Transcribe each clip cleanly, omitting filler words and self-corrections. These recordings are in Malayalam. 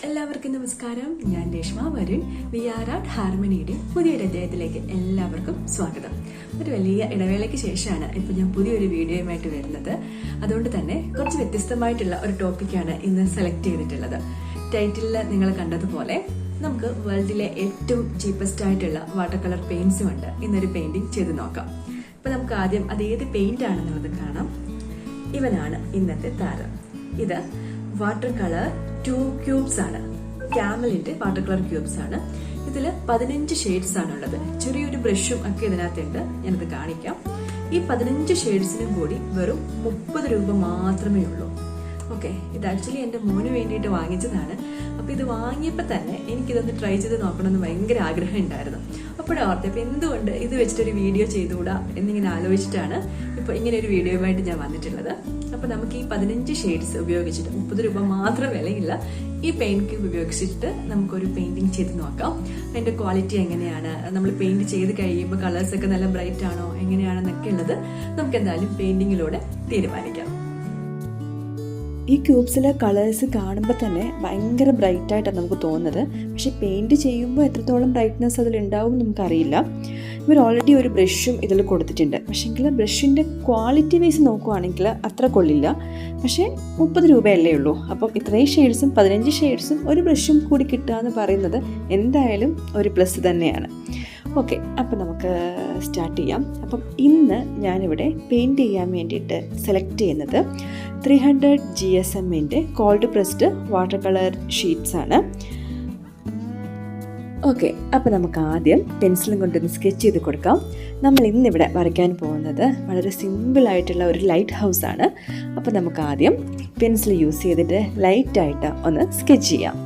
എല്ലാവർക്കും നമസ്കാരം. ഞാൻ Reshma Varun. We are art ഹാർമണിയുടെ പുതിയൊരു അധ്യായത്തിലേക്ക് എല്ലാവർക്കും സ്വാഗതം. ഒരു വലിയ ഇടവേളയ്ക്ക് ശേഷമാണ് ഇപ്പോൾ ഞാൻ പുതിയൊരു വീഡിയോയുമായിട്ട് വരുന്നത്. അതുകൊണ്ട് തന്നെ കുറച്ച് വ്യത്യസ്തമായിട്ടുള്ള ഒരു ടോപ്പിക്കാണ് ഇന്ന് സെലക്ട് ചെയ്തിട്ടുള്ളത്. ടൈറ്റിലിൽ നിങ്ങൾ കണ്ടതുപോലെ നമുക്ക് വേൾഡിലെ ഏറ്റവും ചീപ്പസ്റ്റ് ആയിട്ടുള്ള വാട്ടർ കളർ പെയിന്റ്സും ഉണ്ട്. ഇന്നൊരു പെയിന്റിങ് ചെയ്ത് നോക്കാം. അപ്പോൾ നമുക്ക് ആദ്യം അത് ഏത് പെയിന്റ് ആണെന്നുള്ളത് കാണാം. ഇവനാണ് ഇന്നത്തെ താരം. ഇത് വാട്ടർ കളർ 2 ക്യൂബ്സ് ആണ്. ക്യാമലിന്റെ വാട്ടർ കളർ ക്യൂബ്സ് ആണ്. ഇതിൽ 15 ഷെയ്ഡ്സ് ആണുള്ളത്. ചെറിയൊരു ബ്രഷും ഒക്കെ ഇതിനകത്തുണ്ട്. ഞാനത് കാണിക്കാം. ഈ 15 ഷെയ്ഡ്സിനും കൂടി വെറും 30 രൂപ മാത്രമേ ഉള്ളൂ. ഓക്കെ, ഇത് ആക്ച്വലി എൻ്റെ മോന് വേണ്ടിയിട്ട് വാങ്ങിച്ചതാണ്. അപ്പോൾ ഇത് വാങ്ങിയപ്പോൾ തന്നെ എനിക്കിതൊന്ന് ട്രൈ ചെയ്ത് നോക്കണമെന്ന് ഭയങ്കര ആഗ്രഹം ഉണ്ടായിരുന്നു. അപ്പോഴേ ഓർത്തെ അപ്പോൾ എന്തുകൊണ്ട് ഇത് വെച്ചിട്ടൊരു വീഡിയോ ചെയ്തുകൂടാ എന്നിങ്ങനെ ആലോചിച്ചിട്ടാണ് ഇപ്പോൾ ഇങ്ങനെ ഒരു വീഡിയോയുമായിട്ട് ഞാൻ വന്നിട്ടുള്ളത്. അപ്പോൾ നമുക്ക് ഈ 15 ഷെയ്ഡ്സ് ഉപയോഗിച്ചിട്ട് 30 രൂപ മാത്രം വിലയില്ല ഈ പെയിന്റ് ക്യൂബ് ഉപയോഗിച്ചിട്ട് നമുക്കൊരു പെയിന്റിങ് ചെയ്ത് നോക്കാം. അതിൻ്റെ ക്വാളിറ്റി എങ്ങനെയാണ്, നമ്മൾ പെയിന്റ് ചെയ്ത് കഴിയുമ്പോൾ കളേഴ്സൊക്കെ നല്ല ബ്രൈറ്റ് ആണോ എങ്ങനെയാണെന്നൊക്കെ ഉള്ളത് നമുക്ക് എന്തായാലും പെയിന്റിങ്ങിലൂടെ തീരുമാനിക്കാം. ഈ ക്യൂബ്സിലെ കളേഴ്സ് കാണുമ്പോൾ തന്നെ ഭയങ്കര ബ്രൈറ്റായിട്ടാണ് നമുക്ക് തോന്നുന്നത്. പക്ഷേ പെയിൻറ്റ് ചെയ്യുമ്പോൾ എത്രത്തോളം ബ്രൈറ്റ്നെസ് അതിലുണ്ടാവും നമുക്കറിയില്ല. ഇവർ ഓൾറെഡി ഒരു ബ്രഷും ഇതിൽ കൊടുത്തിട്ടുണ്ട്. പക്ഷേങ്കിൽ ബ്രഷിൻ്റെ ക്വാളിറ്റി വൈസ് നോക്കുവാണെങ്കിൽ അത്ര കൊള്ളില്ല. പക്ഷേ 30 രൂപയല്ലേ ഉള്ളൂ. അപ്പം ഇത്രയും ഷെയ്ഡ്സും 15 ഷെയ്ഡ്സും ഒരു ബ്രഷും കൂടി കിട്ടുക എന്ന് പറയുന്നത് എന്തായാലും ഒരു പ്ലസ് തന്നെയാണ്. ഓക്കെ, അപ്പം നമുക്ക് സ്റ്റാർട്ട് ചെയ്യാം. അപ്പം ഇന്ന് ഞാനിവിടെ പെയിൻറ്റ് ചെയ്യാൻ വേണ്ടിയിട്ട് സെലക്ട് ചെയ്യുന്നത് 300 GSMൻ്റെ cold pressed water colour sheets ആണ്. ഓക്കെ, അപ്പോൾ നമുക്ക് ആദ്യം പെൻസിലും കൊണ്ടൊന്ന് സ്കെച്ച് ചെയ്ത് കൊടുക്കാം. നമ്മൾ ഇന്നിവിടെ വരയ്ക്കാൻ പോകുന്നത് വളരെ സിമ്പിളായിട്ടുള്ള ഒരു ലൈറ്റ് ഹൗസ് ആണ്. അപ്പോൾ നമുക്ക് ആദ്യം പെൻസിൽ യൂസ് ചെയ്തിട്ട് ലൈറ്റായിട്ട് ഒന്ന് സ്കെച്ച് ചെയ്യാം.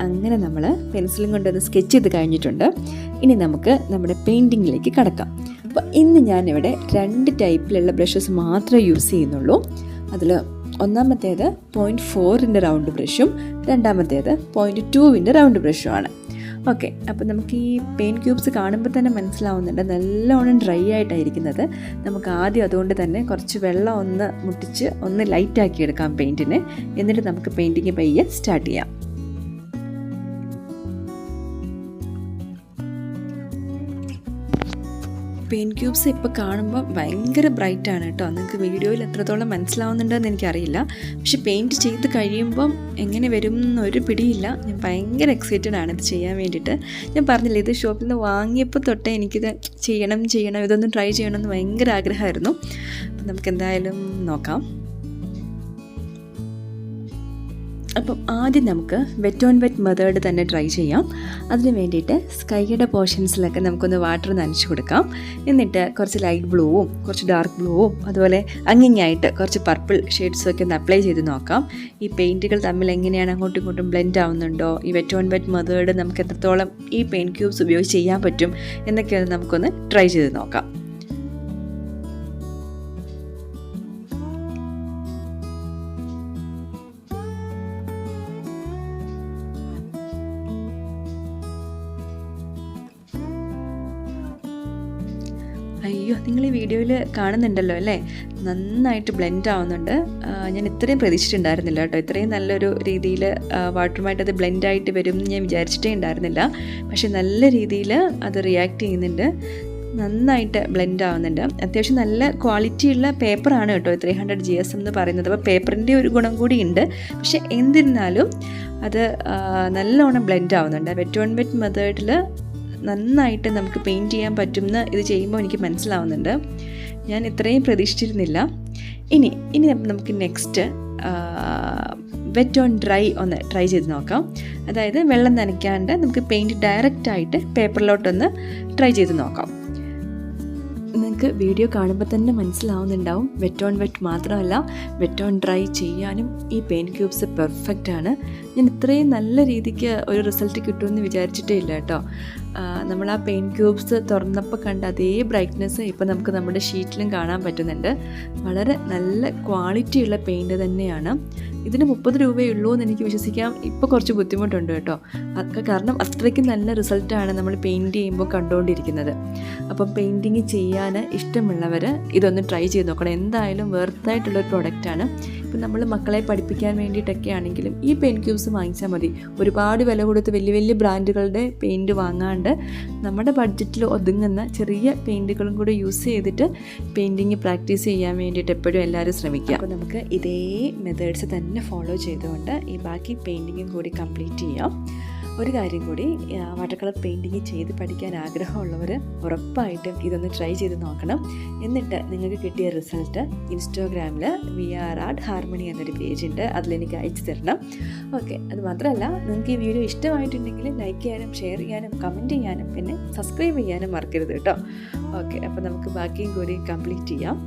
അങ്ങനെ നമ്മൾ പെൻസിലും കൊണ്ടൊന്ന് സ്കെച്ച് ചെയ്ത് കഴിഞ്ഞിട്ടുണ്ട്. ഇനി നമുക്ക് നമ്മുടെ പെയിൻറ്റിങ്ങിലേക്ക് കടക്കാം. അപ്പോൾ ഇന്ന് ഞാനിവിടെ 2 ടൈപ്പിലുള്ള ബ്രഷസ് മാത്രമേ യൂസ് ചെയ്യുന്നുള്ളൂ. അതിൽ ഒന്നാമത്തേത് 0.4ൻ്റെ റൗണ്ട് ബ്രഷും രണ്ടാമത്തേത് 0.2ൻ്റെ റൗണ്ട് ബ്രഷുമാണ്. ഓക്കെ, അപ്പോൾ നമുക്ക് ഈ പെയിൻറ്റ് ക്യൂബ്സ് കാണുമ്പോൾ തന്നെ മനസ്സിലാവുന്നുണ്ട് നല്ലോണം ഡ്രൈ ആയിട്ടായിരിക്കുന്നത്. നമുക്ക് ആദ്യം അതുകൊണ്ട് തന്നെ കുറച്ച് വെള്ളം ഒന്ന് മുട്ടിച്ച് ഒന്ന് ലൈറ്റാക്കി എടുക്കാം പെയിൻറ്റിനെ. എന്നിട്ട് നമുക്ക് പെയിൻറ്റിങ് പയ്യെ സ്റ്റാർട്ട് ചെയ്യാം. പെയിൻറ്റ് ക്യൂബ്സ് ഇപ്പോൾ കാണുമ്പോൾ ഭയങ്കര ബ്രൈറ്റാണ് കേട്ടോ. നിങ്ങൾക്ക് വീഡിയോയിൽ എത്രത്തോളം മനസ്സിലാവുന്നുണ്ടെന്ന് എനിക്കറിയില്ല. പക്ഷെ പെയിൻറ്റ് ചെയ്ത് കഴിയുമ്പം എങ്ങനെ വരും എന്നൊരു പിടിയില്ല. ഞാൻ ഭയങ്കര എക്സൈറ്റഡ് ആണ് ഇത് ചെയ്യാൻ വേണ്ടിയിട്ട്. ഞാൻ പറഞ്ഞില്ല, ഇത് ഷോപ്പിൽ നിന്ന് വാങ്ങിയപ്പോൾ തൊട്ടേ എനിക്കിത് ചെയ്യണം ഇതൊന്ന് ട്രൈ ചെയ്യണമെന്ന് ഭയങ്കര ആഗ്രഹമായിരുന്നു. അപ്പം നമുക്ക് എന്തായാലും നോക്കാം. അപ്പം ആദ്യം നമുക്ക് വെറ്റ് ഓൺ വെറ്റ് മെത്തേഡ് തന്നെ ട്രൈ ചെയ്യാം. അതിന് വേണ്ടിയിട്ട് സ്കൈയുടെ പോർഷൻസിലൊക്കെ നമുക്കൊന്ന് വാട്ടർ നനച്ച് കൊടുക്കാം. എന്നിട്ട് കുറച്ച് ലൈറ്റ് ബ്ലൂവും കുറച്ച് ഡാർക്ക് ബ്ലൂവും അതുപോലെ അങ്ങിങ്ങായിട്ട് കുറച്ച് പർപ്പിൾ ഷെയ്ഡ്സൊക്കെ ഒന്ന് അപ്ലൈ ചെയ്ത് നോക്കാം. ഈ പെയിൻറ്റുകൾ തമ്മിൽ എങ്ങനെയാണ് അങ്ങോട്ടും ഇങ്ങോട്ടും ബ്ലെൻഡ് ആവുന്നുണ്ടോ, ഈ വെറ്റ് ഓൺ വെറ്റ് മെത്തേഡ് നമുക്ക് എത്രത്തോളം ഈ പെയിൻറ്റ് ക്യൂബ്സ് ഉപയോഗിച്ച് ചെയ്യാൻ പറ്റും എന്നൊക്കെ നമുക്കൊന്ന് ട്രൈ ചെയ്ത് നോക്കാം. അയ്യോ, നിങ്ങൾ ഈ വീഡിയോയിൽ കാണുന്നുണ്ടല്ലോ അല്ലേ, നന്നായിട്ട് ബ്ലെൻഡ് ആവുന്നുണ്ട്. ഞാൻ ഇത്രയും പ്രതീക്ഷിച്ചിട്ടുണ്ടായിരുന്നില്ല കേട്ടോ, ഇത്രയും നല്ലൊരു രീതിയിൽ വാട്ടറുമായിട്ട് അത് ബ്ലെൻഡായിട്ട് വരും എന്ന് ഞാൻ വിചാരിച്ചിട്ടേ ഉണ്ടായിരുന്നില്ല. പക്ഷേ നല്ല രീതിയിൽ അത് റിയാക്ട് ചെയ്യുന്നുണ്ട്, നന്നായിട്ട് ബ്ലെൻഡ് ആവുന്നുണ്ട്. അത്യാവശ്യം നല്ല ക്വാളിറ്റിയുള്ള പേപ്പറാണ് കേട്ടോ 300 GSM എന്ന് പറയുന്നത്. അപ്പോൾ പേപ്പറിൻ്റെ ഒരു ഗുണം കൂടി ഉണ്ട്. പക്ഷേ എന്നിരുന്നാലും അത് നല്ലോണം ബ്ലെൻഡ് ആവുന്നുണ്ട്. വെറ്റ് ഓൺ വെറ്റ് മെത്തേഡിൽ നന്നായിട്ട് നമുക്ക് പെയിൻറ്റ് ചെയ്യാൻ പറ്റുമെന്ന് ഇത് ചെയ്യുമ്പോൾ എനിക്ക് മനസ്സിലാവുന്നുണ്ട്. ഞാൻ ഇത്രയും പ്രതീക്ഷിച്ചിരുന്നില്ല. ഇനി നമുക്ക് നെക്സ്റ്റ് വെറ്റ് ഓൺ ഡ്രൈ ഒന്ന് ട്രൈ ചെയ്ത് നോക്കാം. അതായത് വെള്ളം നനയ്ക്കാണ്ട് നമുക്ക് പെയിൻറ്റ് ഡയറക്റ്റായിട്ട് പേപ്പറിലോട്ടൊന്ന് ട്രൈ ചെയ്ത് നോക്കാം. നിങ്ങൾക്ക് വീഡിയോ കാണുമ്പോൾ തന്നെ മനസ്സിലാവുന്നുണ്ടാവും, വെറ്റ് ഓൺ വെറ്റ് മാത്രമല്ല വെറ്റ് ഓൺ ഡ്രൈ ചെയ്യാനും ഈ പെയിൻറ്റ് ക്യൂബ്സ് പെർഫെക്റ്റ് ആണ്. ഞാൻ ഇത്രയും നല്ല രീതിക്ക് ഒരു റിസൾട്ട് കിട്ടുമെന്ന് വിചാരിച്ചിട്ടേ ഇല്ല കേട്ടോ. നമ്മൾ ആ പെയിൻറ്റ് ക്യൂബ്സ് തുറന്നപ്പോൾ കണ്ട അതേ ബ്രൈറ്റ്നെസ് ഇപ്പോൾ നമുക്ക് നമ്മുടെ ഷീറ്റിലും കാണാൻ പറ്റുന്നുണ്ട്. വളരെ നല്ല ക്വാളിറ്റിയുള്ള പെയിൻറ്റ് തന്നെയാണ്. ഇതിന് 30 രൂപയേ ഉള്ളൂ എന്ന് എനിക്ക് വിശ്വസിക്കാം. ഇപ്പോൾ കുറച്ച് ബുദ്ധിമുട്ടുണ്ട് കേട്ടോ, കാരണം അത്രയ്ക്ക് നല്ല റിസൾട്ടാണ് നമ്മൾ പെയിൻറ്റ് ചെയ്യുമ്പോൾ കണ്ടുകൊണ്ടിരിക്കുന്നത്. അപ്പം പെയിൻറ്റിങ് ചെയ്യാൻ ഇഷ്ടമുള്ളവർ ഇതൊന്ന് ട്രൈ ചെയ്ത് നോക്കണം. എന്തായാലും വെർത്തായിട്ടുള്ളൊരു പ്രോഡക്റ്റാണ്. ഇപ്പം നമ്മൾ മക്കളെ പഠിപ്പിക്കാൻ വേണ്ടിയിട്ടൊക്കെ ആണെങ്കിലും ഈ പെയിൻറ്റ് ക്യൂബ്സ് വാങ്ങിച്ചാൽ മതി. ഒരുപാട് വില കൊടുത്ത് വലിയ ബ്രാൻഡുകളുടെ പെയിൻറ്റ് വാങ്ങാണ്ട് നമ്മുടെ ബഡ്ജറ്റിൽ ഒതുങ്ങുന്ന ചെറിയ പെയിൻറ്റുകളും കൂടെ യൂസ് ചെയ്തിട്ട് പെയിൻറ്റിങ് പ്രാക്ടീസ് ചെയ്യാൻ വേണ്ടിയിട്ട് എപ്പോഴും എല്ലാവരും ശ്രമിക്കുക. അപ്പോൾ നമുക്ക് ഇതേ മെത്തേഡ്സ് തന്നെ ഫോളോ ചെയ്തുകൊണ്ട് ഈ ബാക്കി പെയിൻറ്റിങ്ങും കൂടി കംപ്ലീറ്റ് ചെയ്യാം. ഒരു കാര്യം കൂടി, വാട്ടർ കളർ പെയിൻറ്റിങ് ചെയ്ത് പഠിക്കാൻ ആഗ്രഹമുള്ളവർ ഉറപ്പായിട്ടും ഇതൊന്ന് ട്രൈ ചെയ്ത് നോക്കണം. എന്നിട്ട് നിങ്ങൾക്ക് കിട്ടിയ റിസൾട്ട് ഇൻസ്റ്റാഗ്രാമിൽ VR Art Harmony എന്നൊരു പേജുണ്ട്, അതിലെനിക്ക് അയച്ചു തരണം. ഓക്കെ, അത് മാത്രമല്ല നിങ്ങൾക്ക് ഈ വീഡിയോ ഇഷ്ടമായിട്ടുണ്ടെങ്കിൽ ലൈക്ക് ചെയ്യാനും ഷെയർ ചെയ്യാനും കമൻറ്റ് ചെയ്യാനും പിന്നെ സബ്സ്ക്രൈബ് ചെയ്യാനും മറക്കരുത് കേട്ടോ. ഓക്കെ, അപ്പോൾ നമുക്ക് ബാക്കിയും കൂടി കംപ്ലീറ്റ് ചെയ്യാം.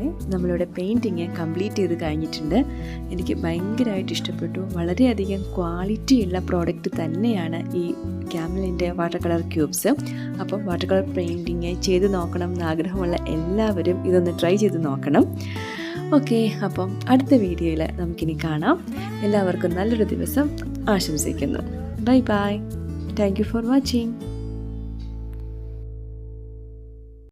തന്നെ നമ്മളിവിടെ പെയിൻറ്റിങ് കംപ്ലീറ്റ് ചെയ്ത് കഴിഞ്ഞിട്ടുണ്ട്. എനിക്ക് ഭയങ്കരമായിട്ട് ഇഷ്ടപ്പെട്ടു. വളരെയധികം ക്വാളിറ്റിയുള്ള പ്രോഡക്റ്റ് തന്നെയാണ് ഈ ക്യാമലിൻ്റെ വാട്ടർ കളർ ക്യൂബ്സ്. അപ്പം വാട്ടർ കളർ പെയിൻറ്റിങ് ചെയ്ത് നോക്കണം എന്ന് ആഗ്രഹമുള്ള എല്ലാവരും ഇതൊന്ന് ട്രൈ ചെയ്ത് നോക്കണം. ഓക്കെ, അപ്പം അടുത്ത വീഡിയോയിൽ നമുക്കിനി കാണാം. എല്ലാവർക്കും നല്ലൊരു ദിവസം ആശംസിക്കുന്നു. Bye bye. Thank you for watching.